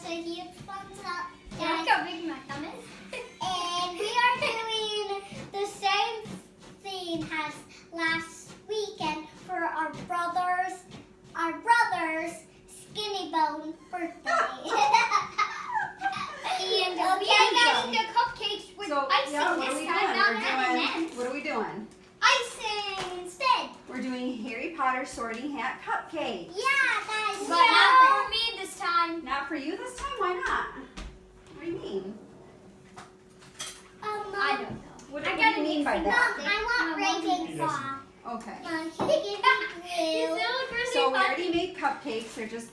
a huge thumbs up. Look how big my thumb is. And we are doing the same thing as last weekend for our brother's skinny bone birthday. And we are making the cupcakes with icing this time, not M&ms. What are we doing? Icing instead. We're doing Harry Potter Sorting Hat cupcakes. Yeah, that is But not for me this time. Not for you this time? Why not? What do you mean? I don't know. What do you mean by that? I want Ravenclaw. Okay. Mom, can you give me blue? So we already made cupcakes. They're just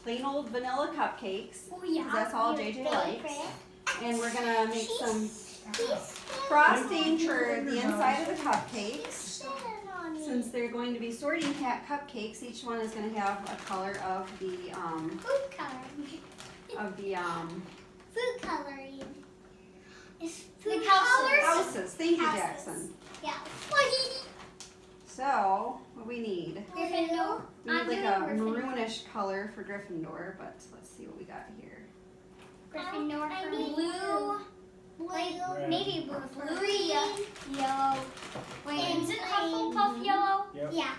plain old vanilla cupcakes. Oh, yeah. That's all JJ likes. And we're gonna make some He's frosting for the inside of the cupcakes. standing on me. Since they're going to be sorting hat cupcakes, each one is going to have a color of the Food coloring. Food coloring. It's food The houses. colors. houses. Thank you, Houses. Jackson. Yeah. So what do we need? Gryffindor. We need like a maroonish color for Gryffindor, but let's see what we got here. Gryffindor I for need blue. Blue. Maybe blue for Green. yellow. Wait, And is it green. Hufflepuff yellow? Yep. Yeah.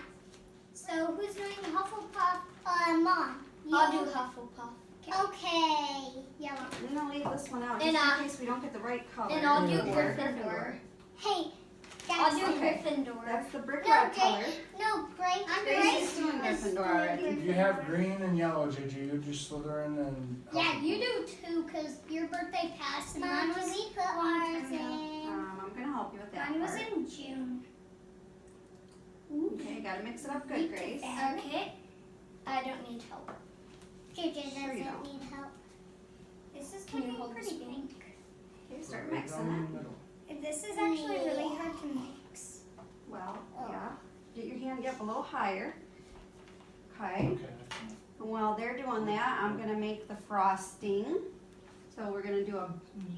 So who's doing Hufflepuff? Mom. I'll do Hufflepuff. Okay. Yellow. I'm going to leave this one out And, just in case we don't get the right color. And I'll do Yeah. Gryffindor. Hey. I'll do Okay. Gryffindor. That's the brick No, red color. No, Grace. Grace is doing Gryffindor already. You have green and yellow, JJ. You just Slytherin and. Yeah, you do too, because your birthday passed and Mom, mine can was we put long ours time ago. in? I'm going to help you with that Mine was part. in June. Okay, got to mix it up good, Grace. Okay. I don't need help. JJ Sure doesn't you don't. need help. This is Can you looking hold pretty the spoon? pink. Okay, start Right mixing down it. in the middle. This is actually really hard to mix. Well, yeah. Get your hand up a little higher. Okay. Okay. And while they're doing that, I'm gonna make the frosting. So we're gonna do a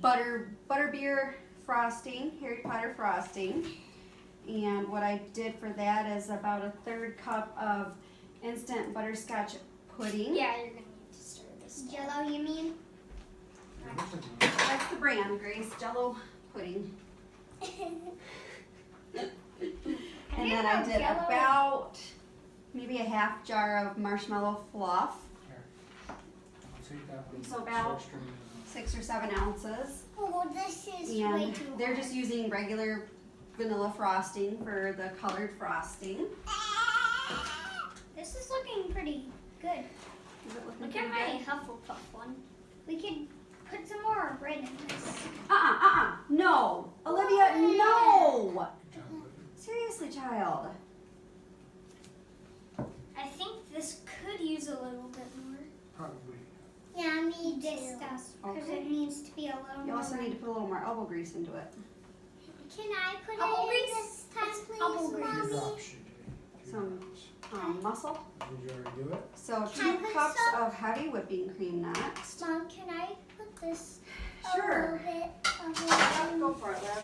butterbeer frosting, Harry Potter frosting. And what I did for that is about a 1/3 cup of instant butterscotch pudding. Yeah, you're gonna need to stir this. Jello, you mean? That's the brand, Grace, Jello pudding. And then I did about maybe a 1/2 jar of marshmallow fluff, I'll take that one. So about Extra meat. 6 or 7 ounces. Oh, this is way And too they're hard. just using regular vanilla frosting for the colored frosting. This is looking pretty good. Is it looking Look pretty at my good? Hufflepuff one. We could put some more red in this. No. Olivia, no. Good job, buddy. Seriously, child. I think this could use a little bit more. Probably. Yeah, me This too. does, because Okay. it needs to be a little You more also need to put a little more elbow grease into it. Can I put Elbow it in grease? this time, please, elbow grease. Few Mommy? drops, JJ. Few Some- drops. Muscle. Did you already do it? So Can I 2 put cups some? of heavy whipping cream next. Mom, can I put this Sure. a little bit of it? Go for it, Liv.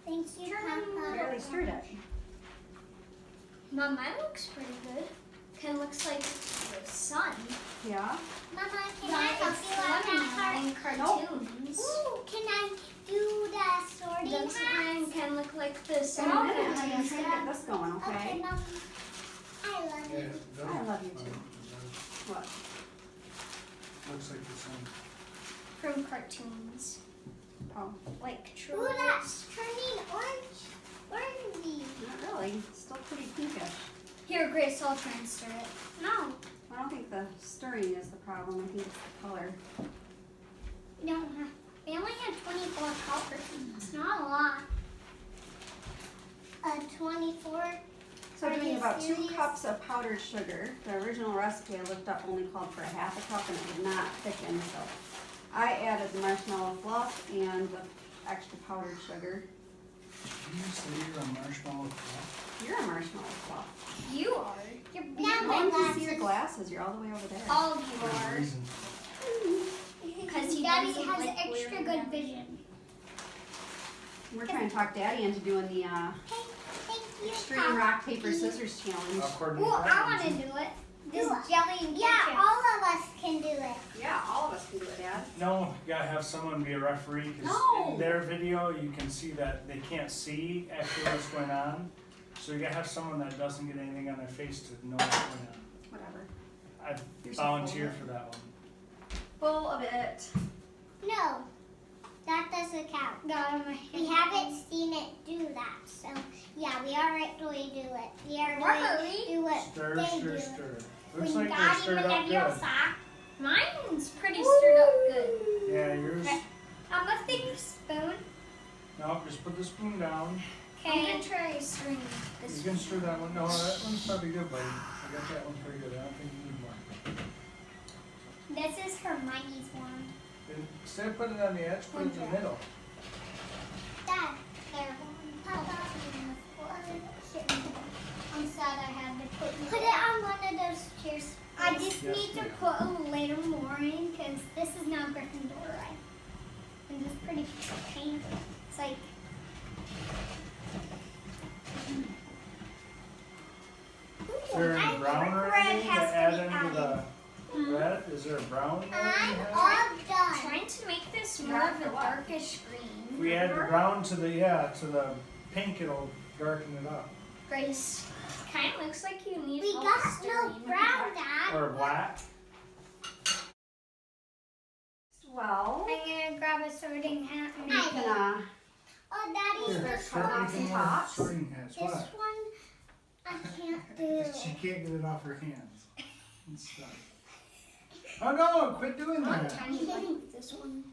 Thank you, Papa. Barely stirred it. Mom, mine looks pretty good. Kind of looks like the sun. Yeah. Mama, can I help you out that in part? cartoons. Ooh, can I do the sorting Those hat? mine kind of look like the In sun. a minute, I'm trying to get this going, Okay, okay? Mom. I love Yeah, you. it does. I love you too. It does. What? Looks like the sun. From cartoons. Oh, Like Ooh, trolls. that's turning orange. Orangey. not really. Still pretty pinkish. Here, Grace, I'll try and stir it. No. I don't think the stirring is the problem. I think it's the color. We don't have. We only had 24 colors. It's not a lot. 24. So do we using about 2 serious? cups of powdered sugar. The original recipe I looked up only called for 1/2 cup and it would not thicken, so I added the marshmallow fluff and the extra powdered sugar. Did you say you're a marshmallow fluff? You're a marshmallow fluff. You are. Now No my one can see glasses. your glasses. You're all the way over there. All of you There's a are. reason. Because he Daddy doesn't has like extra wearing good them. vision. We're trying to talk Daddy into doing the Hey, thank you. extreme rock, paper, scissors challenge. I'll coordinate Ooh, I that want to with you. do it. This Do it. jelly and Yeah, ketchup. all of us can do it. Yeah, all of us can do it, Dad. No, you gotta have someone be a referee, because No. in their video, you can see that they can't see actually what's going on. So you gotta have someone that doesn't get anything on their face to know what's going on. Whatever. I You're so volunteer full for that one. Full of it. No, that doesn't count. Got on my We haven't seen it do that, so yeah, we are actually do it. We are Referee? going to do it. Stir, They stir, do it. stir. Looks When like they're Daddy stirred up Leviosa. good. Mine's pretty stirred up good. Yeah, yours. I'm a thick spoon. No, just put the spoon down. I'm gonna try stirring You this. can stir that one. No, that one's probably good, buddy. I got that one pretty good. I don't think you need more. This is Hermione's wand. Instead of putting it on the edge, put it in the middle. Dad, there. Papa. I'm sad I had to put Put it on one of those chairs. I just Yes, need to ma'am. put a little more in because this is now Gryffindor, right? And this is pretty painful. It's like, Is there any brown or red anything to has to add be into the red? Is there a brown one? I'm you have? all done. trying to make this more of a darkish If green. we add the brown to the pink, it'll darken it up. Grace, kind of looks like you need We help got no stirring. brown, Dad. Or black. Well, I'm gonna grab a sorting hat and we can Oh, Daddy's Here, this start one. making more tops. sorting hats. This What? one, I can't do. She can't get it off her hands. It's stuck. Oh no, quit doing one that. tiny like this one.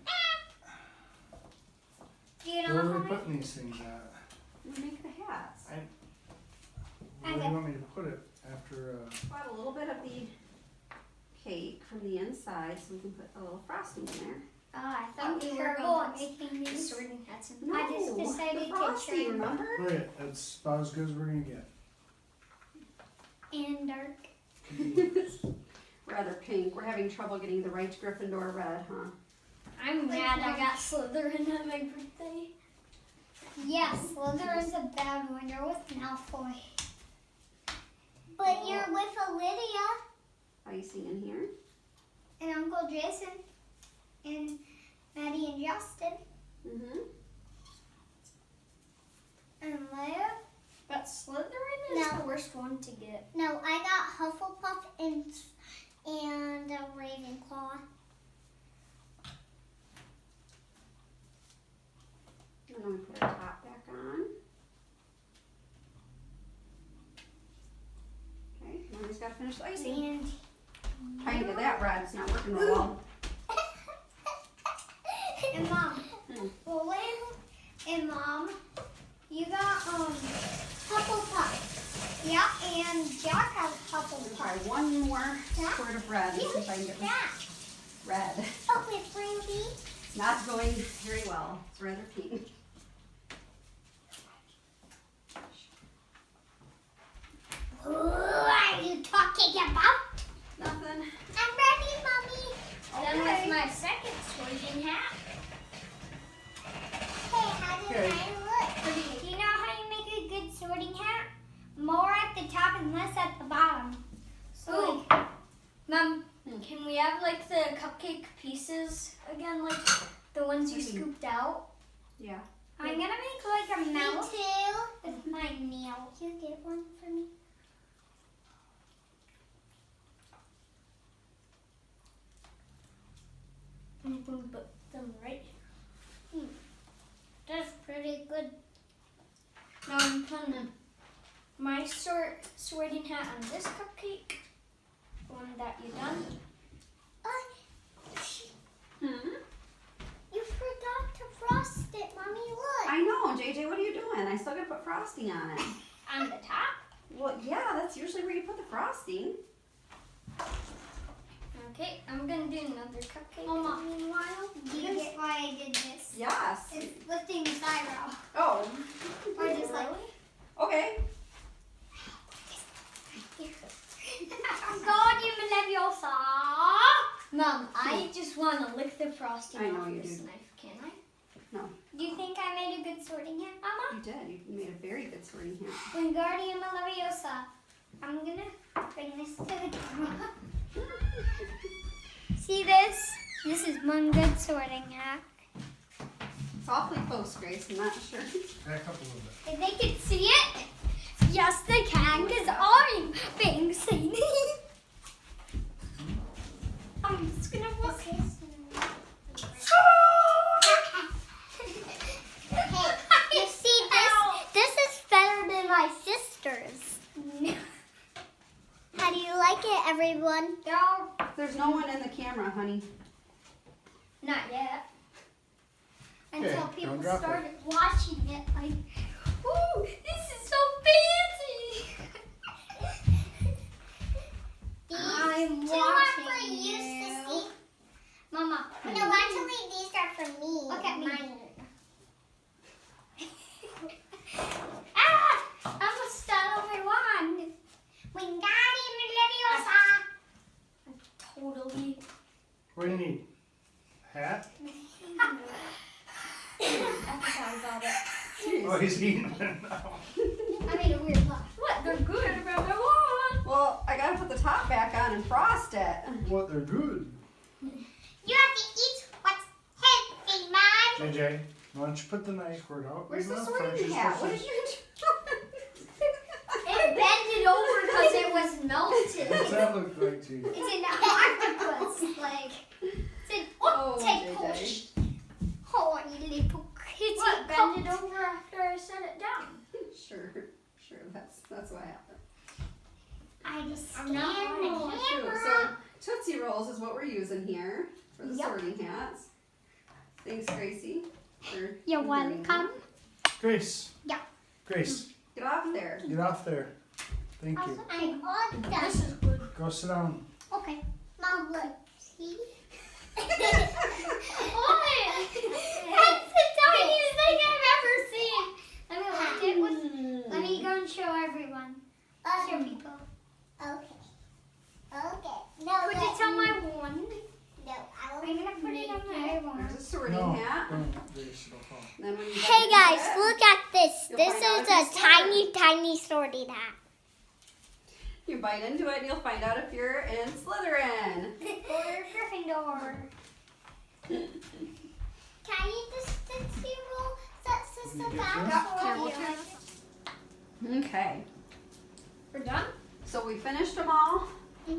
Do you know Where are how we many? putting these things at? we make the hats. Where do you want me to put it after, Put a little bit of the cake from the inside so we can put a little frosting in there. Oh, I I'm thought we were terrible going at to making make these. sorting hats. And No, I just decided the to frosting, try remember? look at, that's about as good as we're gonna get. and dark. Rather pink. We're having trouble getting the right Gryffindor red, huh? I'm mad I got Slytherin on my birthday. Yes, Slytherin's a bad one. You're with Malfoy. But you're with Olivia. Icing in here. And Uncle Jason. And Maddie and Justin. Mm-hmm. And Leia. But Slytherin is No. the worst one to get. No, I got Hufflepuff and a Ravenclaw. And then we put our top back on. Okay, now we just gotta finish the icing. And Trying to get that red, it's not working real well. And Mom. Hmm. Well, wait. And Mom, you got Hufflepuff. yeah, and Jack has I'm gonna try Hufflepuff. one more squirt of red and see if I can get this red. Oh, with Ruby. It's not going very well. It's rather pink. Who are you talking about? Nothing. I'm ready, Mommy. Then with my second sorting hat. Hey, how did Okay. I look? Do you know how you make a good sorting hat? More at the top and less at the bottom. So, like, Mom, can we have like the cupcake pieces again, like the ones you scooped out? Yeah. I'm gonna make like a Me mouth too. with my nail. You get one for me? I'm gonna put them right. That's pretty good. Now I'm putting my sorting hat on this cupcake. The one that you done. Hmm? You forgot to frost it, Mommy. Look. I know, JJ, what are you doing? I still gotta put frosting on it. On the top. Well, yeah, that's usually where you put the frosting. Okay, I'm gonna do another cupcake. Mama, meanwhile, do you get why I did this? Yes. It's lifting his eyebrow. Oh. Or just like, Okay. Wingardium Leviosa. Mom, I just want to lick the frosting I know off you this do. knife, can I? Do you think I made a good sorting hat, Mama? You did. You made a very good sorting hat. Wingardium Leviosa. I'm gonna bring this to the camera. See this? This is one good sorting hat. It's awfully close, Grace. I'm not sure. Back up a little bit. If they can see it, yes they can, because I'm being seen. I'm just gonna walk this. Hey, you see this? This is better than my sister's. How do you like it, everyone? There's no one in the camera, honey. Not yet. Until Okay, people don't drop it. started watching it, like, ooh, this is so fancy. I'm These watching are for you. you, sissy. Mama. No, actually, these are for me. Look at me. Mine. Ah! I almost fell on my wand. Wingardium Leviosa. Totally. What do you need? Hat? I forgot about it. Oh, he's eating it now. I made a weird laugh. What? They're good about my wand. Well, I gotta put the top back on and frost it. What? They're good. You have to eat what's healthy, Mom. JJ, why don't you put the knife where it out? Where's the Leave it up sorting first. You're hat? supposed What to- did you do? It bended over because it was melted. What's that look like to you? It's an octopus. Like, it's an Oh, octopus. JJ. Oh, you little kitty. What? Bend it over after I set it down. Sure. That's what happened. I just I'm not scanned going the to. camera. So Tootsie Rolls is what we're using here for the Yep. sorting hats. Thanks, Gracie. For You're doing welcome. Grace. Yeah. Grace, that. Get off there. get off there. Thank you. I'm all done. This is good. Go sit down. Okay. Mom, look. See? Oh, that's the tiniest thing I've ever seen. Let me lift it with. Let me go and show everyone. Show people. Okay. Okay. No, Put it on my wand. No, I I'm gonna put it on my wand. There's a sorting No, hat. don't. Grace, it'll fall. And then when you Hey bite guys, into it, look at this. You'll This find out is if a you're Slytherin. tiny sorting hat. You bite into it and you'll find out if you're in Slytherin. Or Gryffindor. Can I eat this Tootsie Roll? That's just You a get bad this? for you. Okay. We're done? So we finished them all. They're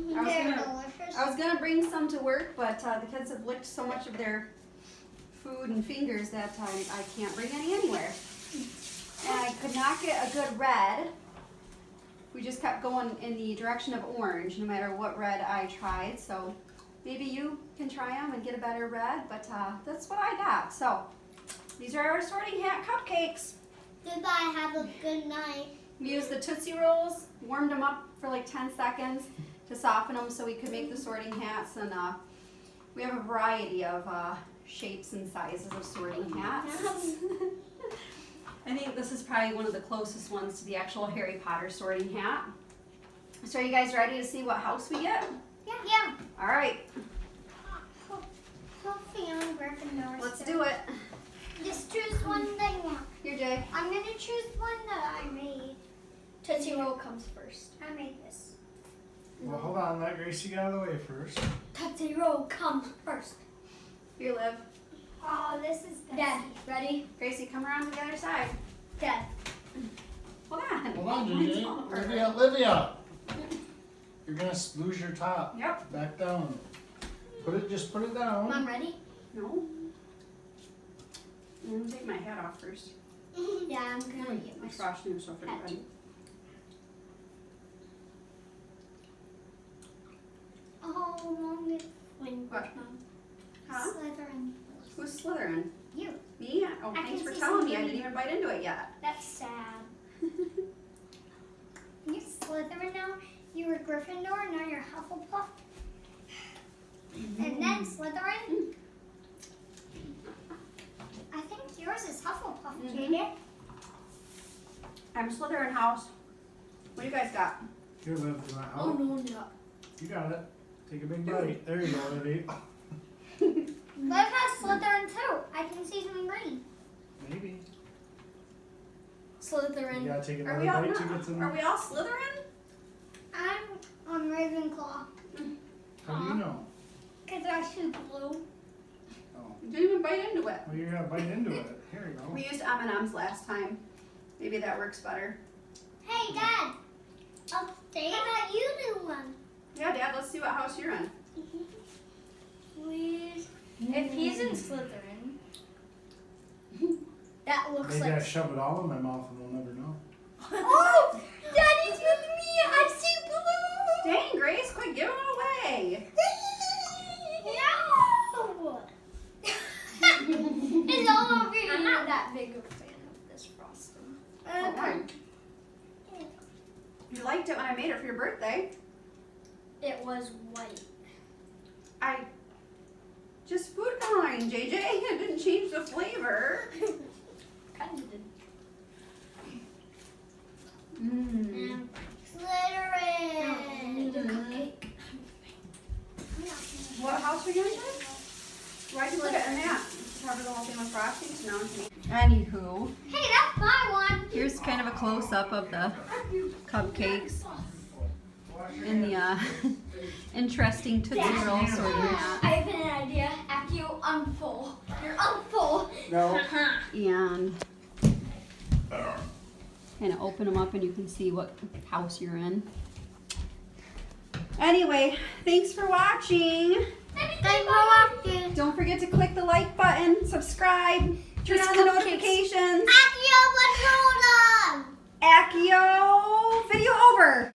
delicious. I was gonna bring some to work, but the kids have licked so much of their food and fingers that I can't bring any anywhere. And I could not get a good red. We just kept going in the direction of orange, no matter what red I tried. So maybe you can try them and get a better red, but that's what I got. So these are our sorting hat cupcakes. Goodbye. Have a good night. We used the Tootsie Rolls, warmed them up for like 10 seconds to soften them so we could make the sorting hats. And we have a variety of shapes and sizes of sorting hats. I think this is probably one of the closest ones to the actual Harry Potter sorting hat. So are you guys ready to see what house we get? Yeah. All right, Hopefully I'm Gryffindor. let's do it. Just choose one that you want. Here, Jay. I'm gonna choose one that I made. Tootsie Roll comes first. I made this. Well, hold on. Let Gracie get out of the way first. Tootsie Roll comes first. Here, Liv. Oh, this is best. Dad, ready? Gracie, come around to the other side. Dad. Hold on. Hold on, Mine's JJ. falling apart. Olivia. You're gonna lose your top. Yep. Back down. Just put it down. Mom, ready? No. I'm gonna take my hat off first. Yeah, I'm gonna get My my frosting stuff Hat. everybody. Oh, Mom, When What? Huh? Slytherin. Who's Slytherin? You. Me? Oh, I thanks can for see telling some me. I green. didn't even bite into it yet. That's sad. You're Slytherin now. You were Gryffindor, now you're Hufflepuff. And then Slytherin. I think yours is Hufflepuff, JJ. I'm Slytherin house. What do you guys got? Here, Liv, you want Oh help? no, no. You got it. Take a big bite. There you go, Livy. Liv has Slytherin too. I can see some green. Maybe. You Slytherin. gotta take Are another we all bite to get to are we all Slytherin? I'm on Ravenclaw. How do you know? Because I see blue. Oh. You didn't even bite into it. Well, you're gonna bite into it. Here you go. We used M&ms last time. Maybe that works better. Hey, Dad. How about you do one? Yeah, Dad, let's see what house you're in. Please. If he's in Slytherin, that looks Maybe I like. shove it all in my mouth and they'll never know. Oh! Daddy's with me! I see blue! Dang, Grace, quit giving it away. No! It's all over you. I'm not that big of a fan of this frosting. Oh, why? You liked it when I made it for your birthday. It was white. Just food coloring, JJ. It didn't change the flavor. Kind of did. Mmm. Slytherin. Need a cupcake. What house are you in? Why'd you put it in that? Cover the whole thing with frosting? No. Anywho, Hey, that's my one. here's kind of a close-up of the cupcakes in the interesting Tootsie Roll sorting hat. I have an idea. After you unfold, you're unfold. No. And kind of open them up and you can see what house you're in. Anyway, thanks for watching. Thanks for watching. Don't forget to click the like button, subscribe, turn It's on the cupcakes. notifications.